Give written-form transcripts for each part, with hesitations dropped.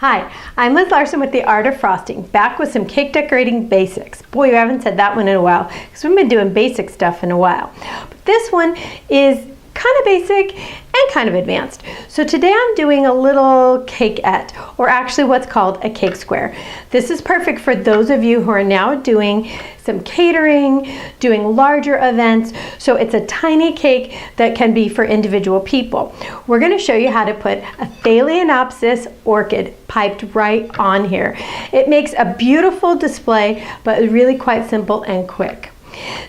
Hi, I'm Liz Larson with The Art of Frosting, back with some cake decorating basics. Boy, we haven't said that one in a while, because we've been doing basic stuff in a while. But this one is kind of basic and kind of advanced. So today I'm doing a little cakeette, or actually what's called a cake square. This is perfect for those of you who are now doing some catering, doing larger events. So it's a tiny cake that can be for individual people. We're going to show you how to put a Phallocentrism Orchid piped right on here. It makes a beautiful display, but really quite simple and quick.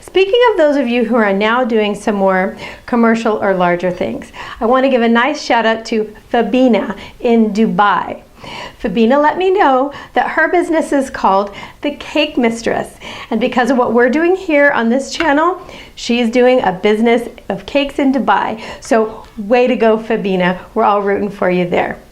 Speaking of those of you who are now doing some more commercial or larger things, I want to give a nice shout out to Fabina in Dubai. Fabina let me know that her business is called The Cake Mistress, and because of what we're doing here on this channel, she's doing a business of cakes in Dubai. So way to go, Fabina. We're all rooting for you there.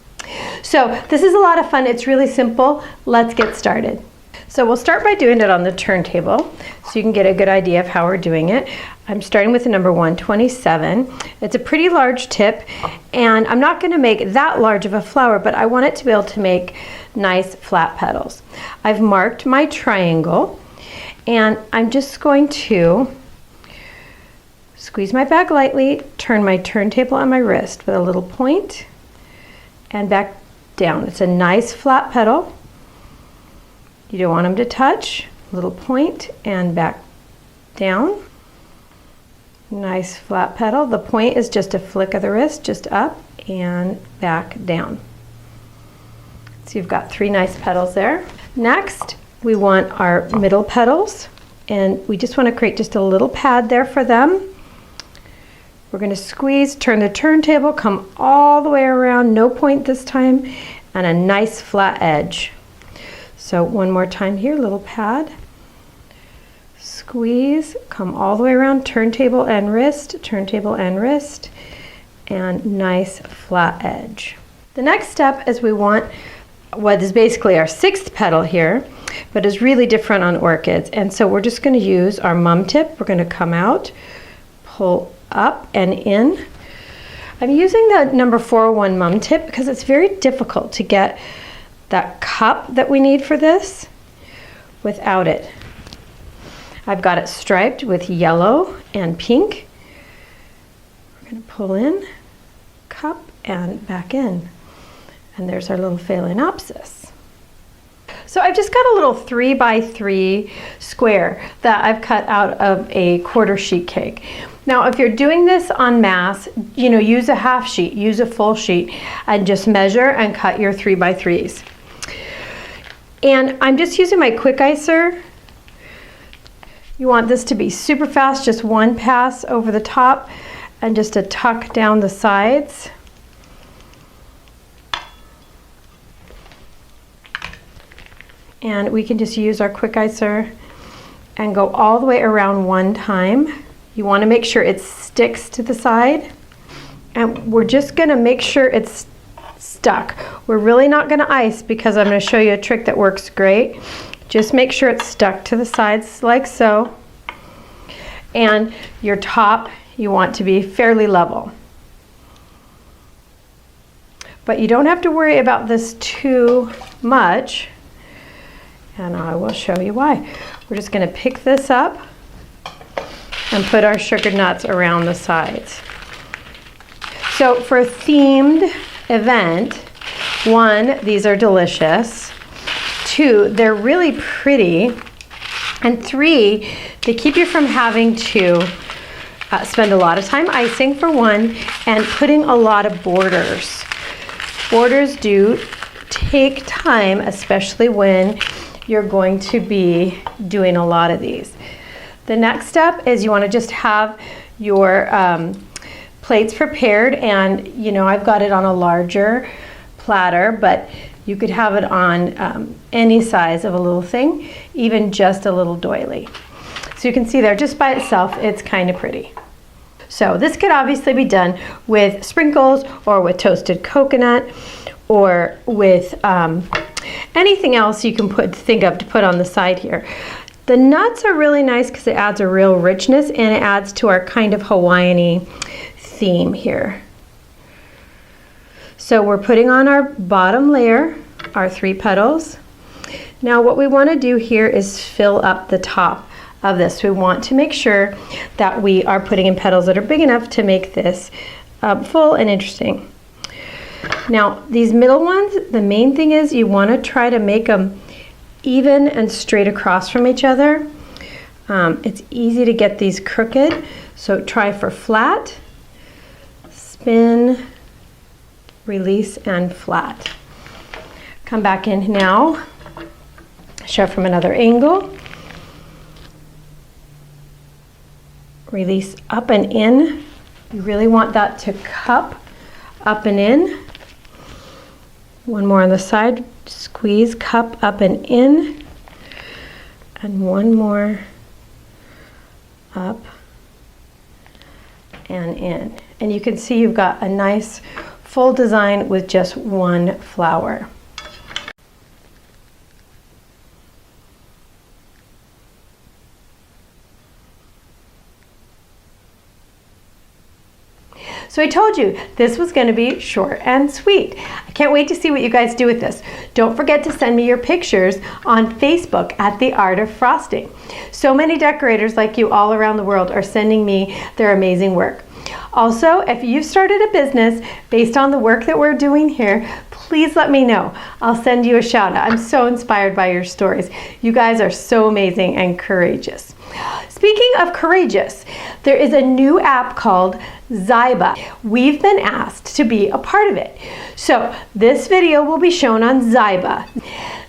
So this is a lot of fun. It's really simple. Let's get started. So we'll start by doing it on the turntable so you can get a good idea of how we're doing it. I'm starting with the number 127. It's a pretty large tip, and I'm not going to make that large of a flower, but I want it to be able to make nice flat petals. I've marked my triangle, and I'm just going to squeeze my bag lightly, turn my turntable on my wrist with a little point, and back down. It's a nice flat petal. You don't want them to touch. Little point and back down. Nice flat petal. The point is just a flick of the wrist, just up and back down. So you've got three nice petals there. Next, we want our middle petals, and we just want to create just a little pad there for them. We're going to squeeze, turn the turntable, come all the way around, no point this time, and a nice flat edge. So one more time here, little pad, squeeze, come all the way around, turntable and wrist, and nice flat edge. The next step is we want what is basically our sixth petal here, but is really different on orchids. And so we're just going to use our mum tip. We're going to come out, pull up and in. I'm using the number 401 mum tip because it's very difficult to get that cup that we need for this without it. I've got it striped with yellow and pink. We're going to pull in, cup, and back in. And there's our little Phallocentrism. So I've just got a little 3x3 square that I've cut out of a quarter sheet cake. Now, if you're doing this en masse, use a half sheet, use a full sheet, and just measure and cut your 3x3s. And I'm just using my quick icer. You want this to be super fast, just one pass over the top and just a tuck down the sides. And we can just use our quick icer and go all the way around one time. You want to make sure it sticks to the side. And we're just going to make sure it's stuck. We're really not going to ice because I'm going to show you a trick that works great. Just make sure it's stuck to the sides like so. And your top, you want to be fairly level. But you don't have to worry about this too much. And I will show you why. We're just going to pick this up and put our sugar nuts around the sides. So for a themed event, 1, these are delicious. 2, they're really pretty. And 3, they keep you from having to spend a lot of time icing for 1 and putting a lot of borders. Borders do take time, especially when you're going to be doing a lot of these. The next step is you want to just have your plates prepared, and I've got it on a larger platter, but you could have it on any size of a little thing, even just a little doily. So you can see there, just by itself, it's kind of pretty. So this could obviously be done with sprinkles or with toasted coconut or with anything else you can think of to put on the side here. The nuts are really nice because it adds a real richness and it adds to our kind of Hawaiian-y theme here. So we're putting on our bottom layer our 3 petals. Now what we want to do here is fill up the top of this. We want to make sure that we are putting in petals that are big enough to make this full and interesting. Now these middle ones, the main thing is you want to try to make them even and straight across from each other. It's easy to get these crooked, so try for flat, spin, release, and flat. Come back in now, show from another angle, release up and in. You really want that to cup up and in. One more on the side, squeeze, cup up and in, and one more up and in. And you can see you've got a nice full design with just one flower. So I told you this was going to be short and sweet. I can't wait to see what you guys do with this. Don't forget to send me your pictures on Facebook at The Art of Frosting. So many decorators like you all around the world are sending me their amazing work. Also, if you've started a business based on the work that we're doing here, please let me know. I'll send you a shout out. I'm so inspired by your stories. You guys are so amazing and courageous. Speaking of courageous, there is a new app called Zyba. We've been asked to be a part of it. So this video will be shown on Zyba.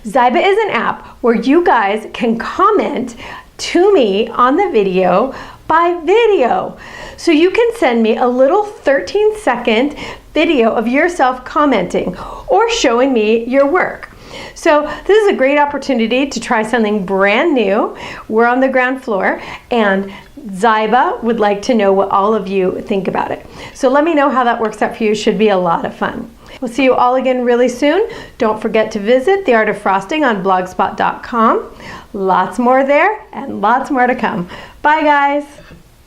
Zyba is an app where you guys can comment to me on the video by video. So you can send me a little 13-second video of yourself commenting or showing me your work. So this is a great opportunity to try something brand new. We're on the ground floor, and Zyba would like to know what all of you think about it. So let me know how that works out for you. It should be a lot of fun. We'll see you all again really soon. Don't forget to visit The Art of Frosting on blogspot.com. Lots more there and lots more to come. Bye guys.